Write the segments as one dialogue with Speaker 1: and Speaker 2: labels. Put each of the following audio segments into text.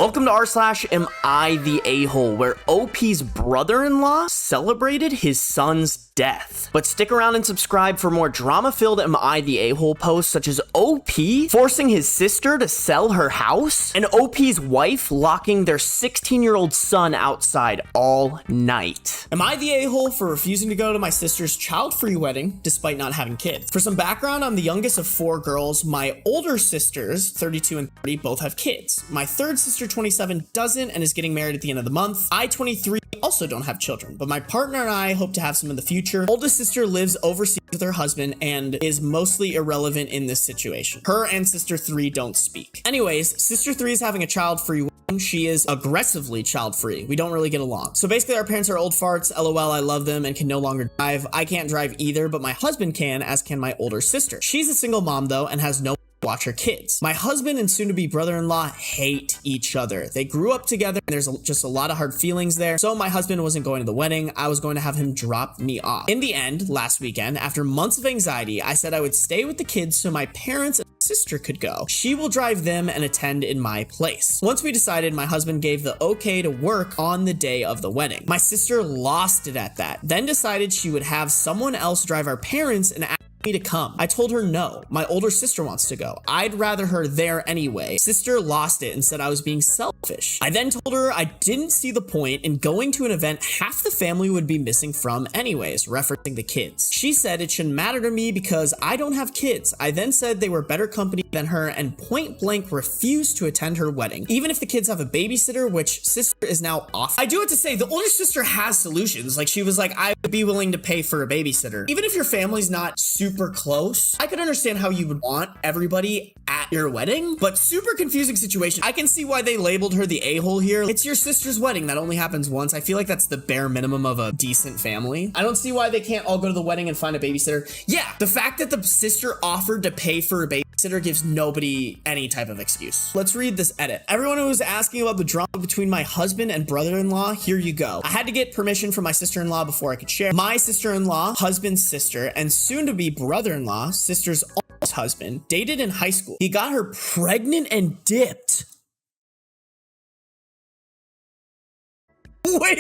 Speaker 1: Welcome to r/Am I the A-hole, where OP's brother-in-law celebrated his son's death. But stick around and subscribe for more drama-filled Am I the A-hole posts, such as OP forcing his sister to sell her house, and OP's wife locking their 16-year-old son outside all night. Am I the a-hole for refusing to go to my sister's child-free wedding despite not having kids? For some background, I'm the youngest of 4 girls. My older sisters, 32 and 30, both have kids. My third sister, 27, doesn't and is getting married at the end of the month. I, 23, also don't have children, but my partner and I hope to have some in the future. Oldest sister lives overseas with her husband and is mostly irrelevant in this situation. Her and sister 3 don't speak. Anyways, sister 3 is having a child-free wedding. She is aggressively child-free. We don't really get along. So basically our parents are old farts, lol, I love them, and can no longer drive. I can't drive either, but my husband can, as can my older sister. She's a single mom though and has no watch her kids. My husband and soon-to-be brother-in-law hate each other. They grew up together and there's just a lot of hard feelings there. So my husband wasn't going to the wedding. I was going to have him drop me off. In the end, last weekend, after months of anxiety, I said I would stay with the kids so my parents and sister could go. She will drive them and attend in my place. Once we decided, my husband gave the okay to work on the day of the wedding. My sister lost it at that, then decided she would have someone else drive our parents and me to come. I told her no. My older sister wants to go. I'd rather her there anyway. Sister lost it and said I was being selfish. I then told her I didn't see the point in going to an event half the family would be missing from anyways, referencing the kids. She said it shouldn't matter to me because I don't have kids. I then said they were better company than her and point blank refused to attend her wedding, even if the kids have a babysitter, which sister is now off. I do have to say, the older sister has solutions. Like, she was like, I would be willing to pay for a babysitter. Even if your family's not super close, I could understand how you would want everybody at your wedding, but super confusing situation. I can see why they labeled her the a-hole here. It's your sister's wedding. That only happens once. I feel like that's the bare minimum of a decent family. I don't see why they can't all go to the wedding and find a babysitter. Yeah, the fact that the sister offered to pay for a babysitter gives nobody any type of excuse. Let's read this edit. Everyone who was asking about the drama between my husband and brother-in-law, here you go. I had to get permission from my sister-in-law before I could share. My sister-in-law, husband's sister, and soon-to-be brother-in-law, sister's almost husband, dated in high school. He got her pregnant and dipped. Wait.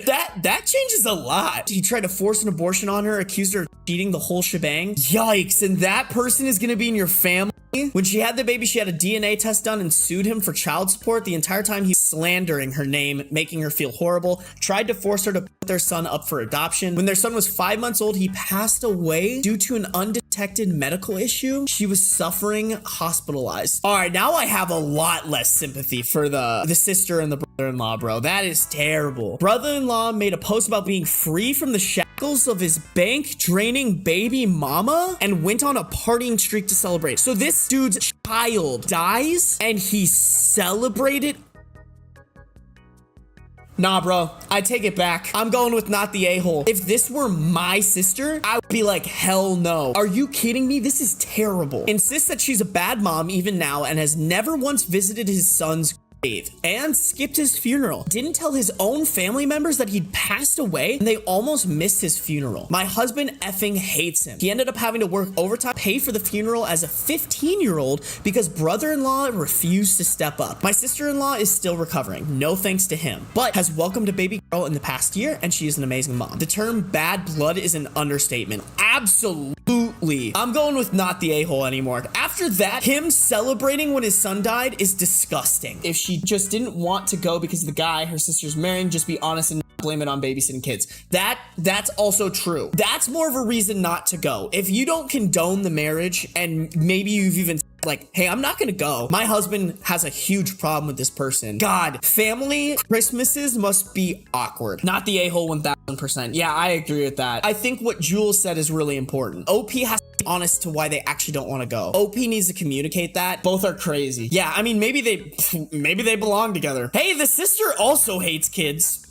Speaker 1: That changes a lot. He tried to force an abortion on her, accused her of cheating, the whole shebang. Yikes, and that person is gonna be in your family? When she had the baby, she had a DNA test done and sued him for child support. The entire time he's slandering her name, making her feel horrible, tried to force her to put their son up for adoption. When their son was 5 months old, he passed away due to an undetected medical issue. She was suffering, hospitalized. All right, now I have a lot less sympathy for the sister and the brother-in-law, bro. That is terrible. Brother-in-law made a post about being free from the shackles of his bank draining baby mama and went on a partying streak to celebrate. So this dude's child dies and he celebrated. Nah, bro, I take it back. I'm going with not the a-hole. If this were my sister, I would be like, hell no. Are you kidding me? This is terrible. Insists that she's a bad mom even now and has never once visited his son's grave and skipped his funeral. Didn't tell his own family members that he'd passed away and they almost missed his funeral. My husband effing hates him. He ended up having to work overtime, pay for the funeral as a 15-year-old because brother-in-law refused to step up. My sister-in-law is still recovering, no thanks to him, but has welcomed a baby girl in the past year and she is an amazing mom. The term bad blood is an understatement. Absolutely. I'm going with not the a-hole anymore. After that, him celebrating when his son died is disgusting. If she just didn't want to go because of the guy her sister's marrying, just be honest and not blame it on babysitting kids. That's also true. That's more of a reason not to go. If you don't condone the marriage and maybe you've even like, hey, I'm not gonna go. My husband has a huge problem with this person. God, family Christmases must be awkward. Not the a-hole 1000%. Yeah, I agree with that. I think what Jules said is really important. OP has to be honest to why they actually don't want to go. OP needs to communicate that. Both are crazy. Yeah, I mean, maybe they belong together. Hey, the sister also hates kids.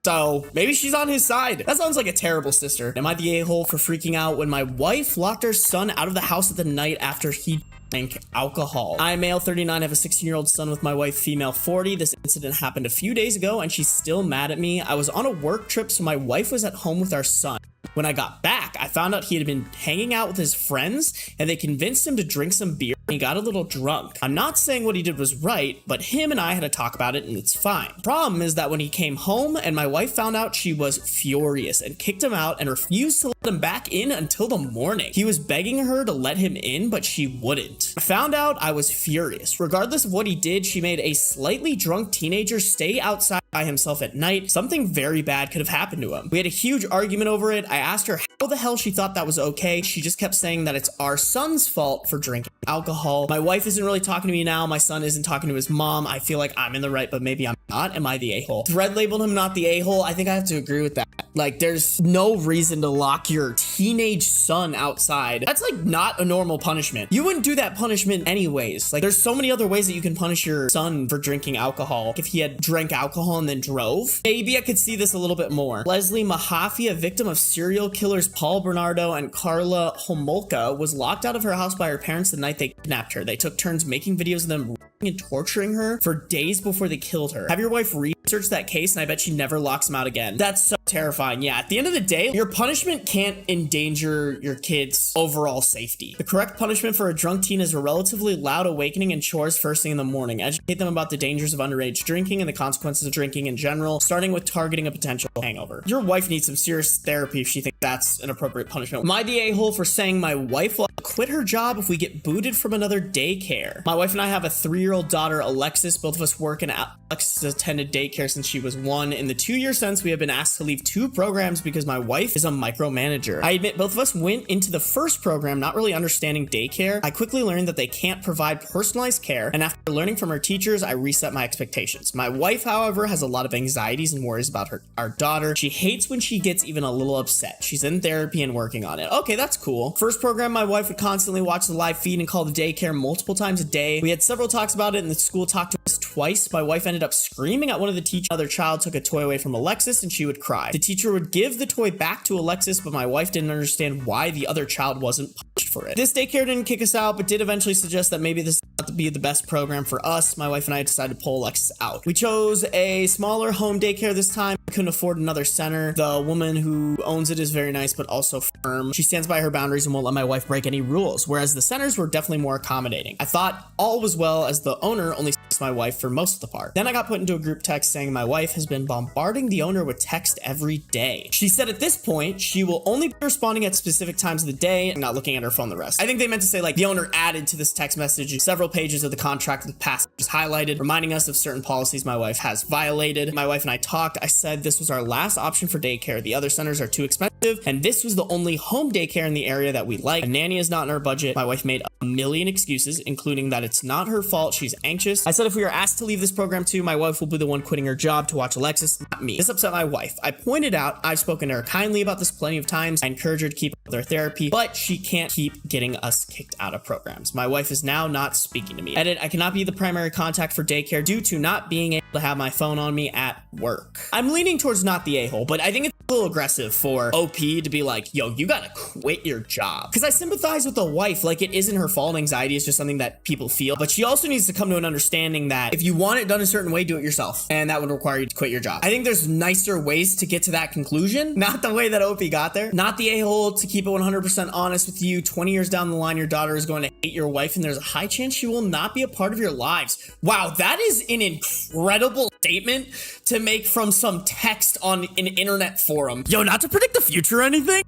Speaker 1: So maybe she's on his side. That sounds like a terrible sister. Am I the a-hole for freaking out when my wife locked her son out of the house at the night after he drank alcohol? I'm male 39, have a 16-year-old son with my wife, female 40. This incident happened a few days ago and she's still mad at me. I was on a work trip, so my wife was at home with our son. When I got back, I found out he had been hanging out with his friends and they convinced him to drink some beer he got a little drunk. I'm not saying what he did was right, but him and I had a talk about it and it's fine. Problem is that when he came home and my wife found out, she was furious and kicked him out and refused to let him back in until the morning. He was begging her to let him in, but she wouldn't. I found out, I was furious. Regardless of what he did, she made a slightly drunk teenager stay outside by himself at night. Something very bad could have happened to him. We had a huge argument over it. I asked her how the hell she thought that was okay. She just kept saying that it's our son's fault for drinking alcohol. My wife isn't really talking to me now. My son isn't talking to his mom. I feel like I'm in the right, but maybe I'm not. Am I the a-hole? Thread labeled him not the a-hole. I think I have to agree with that. Like, there's no reason to lock your teenage son outside. That's like not a normal punishment. You wouldn't do that punishment anyways. Like, there's so many other ways that you can punish your son for drinking alcohol. If he had drank alcohol and then drove, maybe I could see this a little bit more. Leslie Mahaffey, a victim of serial killers Paul Bernardo and Carla Homolka, was locked out of her house by her parents the night they kidnapped her. They took turns making videos of them and torturing her for days before they killed her. Have your wife research that case and I bet she never locks him out again. That's so terrifying. Yeah, at the end of the day, your punishment can't endanger your kids' overall safety. The correct punishment for a drunk teen is a relatively loud awakening and chores first thing in the morning. Educate them about the dangers of underage drinking and the consequences of drinking in general, starting with targeting a potential hangover. Your wife needs some serious therapy if she thinks that's an appropriate punishment. Am I the a-hole for saying my wife will quit her job if we get booted from another daycare? My wife and I have a 3-year-old daughter, Alexis. Both of us work, and Alexis has attended daycare since she was 1. In the 2 years since, we have been asked to leave 2 programs because my wife is a micromanager. I admit both of us went into the first program not really understanding daycare. I quickly learned that they can't provide personalized care, and after learning from her teachers, I reset my expectations. My wife, however, has a lot of anxieties and worries about our daughter. She hates when she gets even a little upset. She's in therapy and working on it. Okay, that's cool. First program, my wife would constantly watch the live feed and call the daycare multiple times a day. We had several talks about it, and the school talked to us twice. My wife ended up screaming at one of the teachers. Another child took a toy away from Alexis and she would cry. The teacher would give the toy back to Alexis, but my wife didn't understand why the other child wasn't punished for it. This daycare didn't kick us out, but did eventually suggest that maybe this not to be the best program for us. My wife and I decided to pull Alexis out. We chose a smaller home daycare this time. We couldn't afford another center. The woman who owns it is very nice, but also firm. She stands by her boundaries and won't let my wife break any rules, whereas the centers were definitely more accommodating. I thought all was well as the owner only speaks to my wife for most of the part. Then I got put into a group text saying my wife has been bombarding the owner with text every day. She said at this point, she will only be responding at specific times of the day and not looking at her phone the rest. I think they meant to say like the owner added to this text message several pages of the contract with passages highlighted, reminding us of certain policies my wife has violated. My wife and I talked. I said this was our last option for daycare. The other centers are too expensive, and this was the only home daycare in the area that we like. A nanny is not in our budget. My wife made a million excuses, including that it's not her fault. She's anxious. I said if we are asked to leave this program too, my wife will be the one quitting her job to watch Alexis, not me. This upset my wife. I pointed out I've spoken to her kindly about this plenty of times. I encourage her to keep up with her therapy, but she can't keep getting us kicked out of programs. My wife is now not speaking to me. Edit, I cannot be the primary contact for daycare due to not being able to have my phone on me at work. I'm leaning towards not the a-hole, but I think it's a little aggressive for OP to be like, yo, you gotta quit your job. Because I sympathize with the wife. Like, it isn't her fault. Anxiety is just something that people feel, but she also needs to come to an understanding that if you want it done a certain way, do it yourself, and that would require you to quit your job. I think there's nicer ways to get to that conclusion, not the way that OP got there. Not the a-hole, to keep it 100% honest with you. 20 years down the line, your daughter is going to hate your wife, and there's a high chance she will not be a part of your lives. Wow, that is an incredible statement to make from some text on an internet forum. Yo, not to predict the future or anything.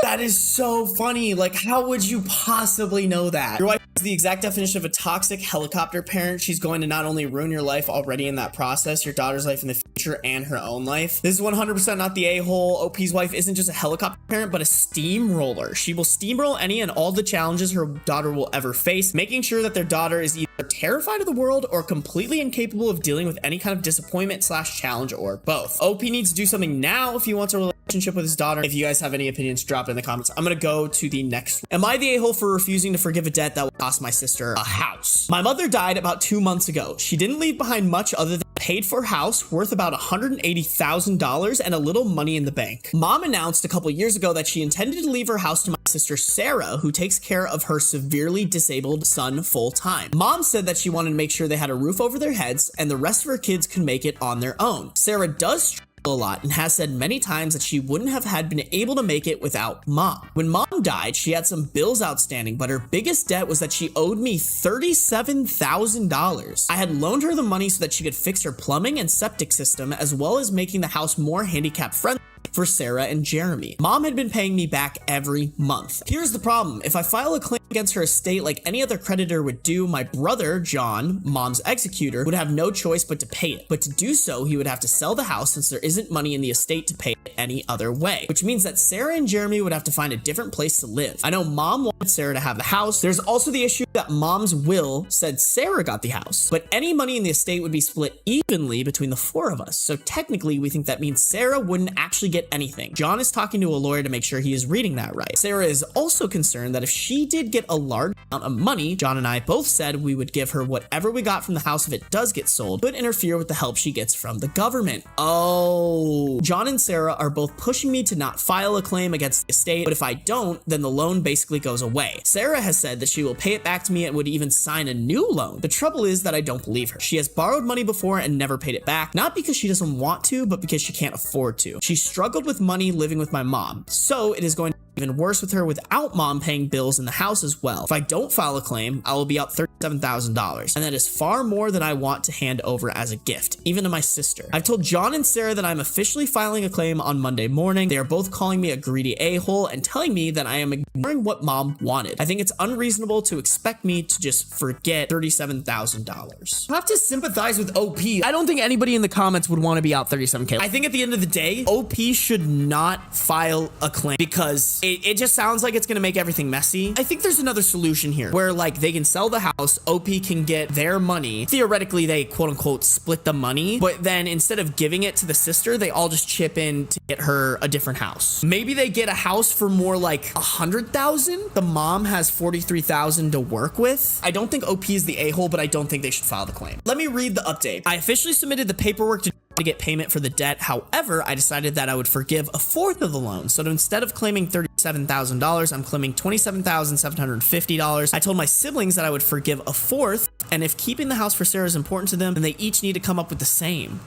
Speaker 1: That is so funny. Like, how would you possibly know that? Your wife is the exact definition of a toxic helicopter parent. She's going to not only ruin your life already in that process, your daughter's life in the future, and her own life. This is 100% not the a-hole. OP's wife isn't just a helicopter parent, but a steamroller. She will steamroll any and all the challenges her daughter will ever face, making sure that their daughter is either terrified of the world or completely incapable of dealing with any kind of disappointment / challenge, or both. OP needs to do something now if he wants a relationship with his daughter. If you guys have any opinions, drop it in the comments. I'm gonna go to the next one. Am I the a-hole for refusing to forgive a debt that will cost my sister a house? My mother died about 2 months ago. She didn't leave behind much other than a paid-for house worth about $180,000 and a little money in the bank. Mom announced a couple years ago that she intended to leave her house to my sister Sarah, who takes care of her severely disabled son full-time. Mom said that she wanted to make sure they had a roof over their heads and the rest of her kids could make it on their own. Sarah does a lot and has said many times that she wouldn't have been able to make it without mom. When mom died, she had some bills outstanding, but her biggest debt was that she owed me $37,000. I had loaned her the money so that she could fix her plumbing and septic system, as well as making the house more handicap friendly for Sarah and Jeremy. Mom had been paying me back every month. Here's the problem. If I file a claim against her estate like any other creditor would do, my brother, John, mom's executor, would have no choice but to pay it. But to do so, he would have to sell the house since there isn't money in the estate to pay it any other way, which means that Sarah and Jeremy would have to find a different place to live. I know mom wanted Sarah to have the house. There's also the issue that mom's will said Sarah got the house, but any money in the estate would be split evenly between the four of us. So technically, we think that means Sarah wouldn't actually get anything. John is talking to a lawyer to make sure he is reading that right. Sarah is also concerned that if she did get a large amount of money, John and I both said we would give her whatever we got from the house if it does get sold, but interfere with the help she gets from the government. Oh, John and Sarah are both pushing me to not file a claim against the estate, but if I don't, then the loan basically goes away. Sarah has said that she will pay it back to me and would even sign a new loan. The trouble is that I don't believe her. She has borrowed money before and never paid it back, not because she doesn't want to, but because she can't afford to. She struggled with money living with my mom, so it is going to be even worse with her without mom paying bills in the house as well. If I don't file a claim, I will be out $37,000, and that is far more than I want to hand over as a gift, even to my sister. I've told John and Sarah that I'm officially filing a claim on Monday morning. They are both calling me a greedy a-hole and telling me that I am ignoring what mom wanted. I think it's unreasonable to expect me to just forget $37,000. I have to sympathize with OP. I don't think anybody in the comments would want to be out $37K. I think at the end of the day, OP should not file a claim because it just sounds like it's going to make everything messy. I think there's another solution here where like they can sell the house, OP can get their money. Theoretically, they quote unquote split the money, but then instead of giving it to the sister, they all just chip in to get her a different house. Maybe they get a house for more like $100,000. The mom has $43,000 to work with. I don't think OP is the a-hole, but I don't think they should file the claim. Let me read the update. I officially submitted the paperwork to get payment for the debt. However, I decided that I would forgive a fourth of the loan. So instead of claiming $37,000, I'm claiming $27,750. I told my siblings that I would forgive a fourth, and if keeping the house for Sarah is important to them, then they each need to come up with the same.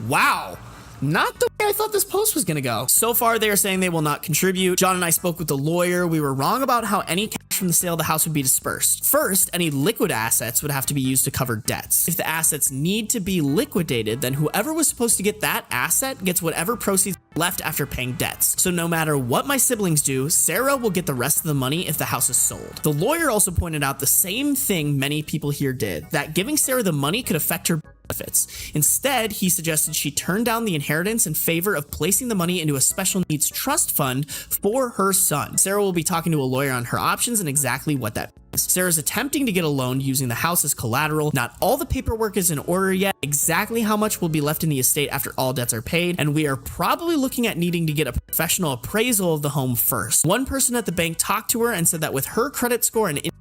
Speaker 1: Wow. Not the way I thought this post was gonna go. So far, they are saying they will not contribute. John and I spoke with the lawyer. We were wrong about how any cash from the sale of the house would be dispersed. First, any liquid assets would have to be used to cover debts. If the assets need to be liquidated, then whoever was supposed to get that asset gets whatever proceeds left after paying debts. So no matter what my siblings do, Sarah will get the rest of the money if the house is sold. The lawyer also pointed out the same thing many people here did, that giving Sarah the money could affect her benefits. Instead, he suggested she turn down the inheritance in favor of placing the money into a special needs trust fund for her son. Sarah will be talking to a lawyer on her options and exactly what that means. Sarah's attempting to get a loan using the house as collateral. Not all the paperwork is in order yet. Exactly how much will be left in the estate after all debts are paid, and we are probably looking at needing to get a professional appraisal of the home first. One person at the bank talked to her and said that with her credit score and income,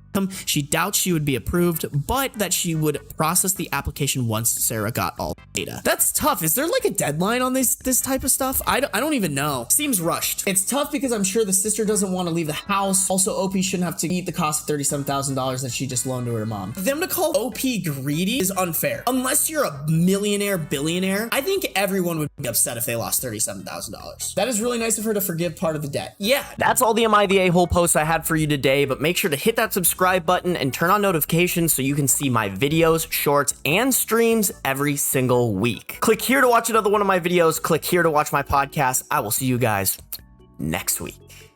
Speaker 1: she doubts she would be approved, but that she would process the application once Sarah got all the data. That's tough. Is there like a deadline on this type of stuff? I don't even know. Seems rushed. It's tough because I'm sure the sister doesn't want to leave the house. Also, OP shouldn't have to eat the cost of $37,000 that she just loaned to her mom. For them to call OP greedy is unfair. Unless you're a millionaire, billionaire, I think everyone would be upset if they lost $37,000. That is really nice of her to forgive part of the debt. Yeah, that's all the Am I the A-hole posts I had for you today, but make sure to hit that subscribe button and turn on notifications so you can see my videos, shorts, and streams every single week. Click here to watch another one of my videos. Click here to watch my podcast. I will see you guys next week.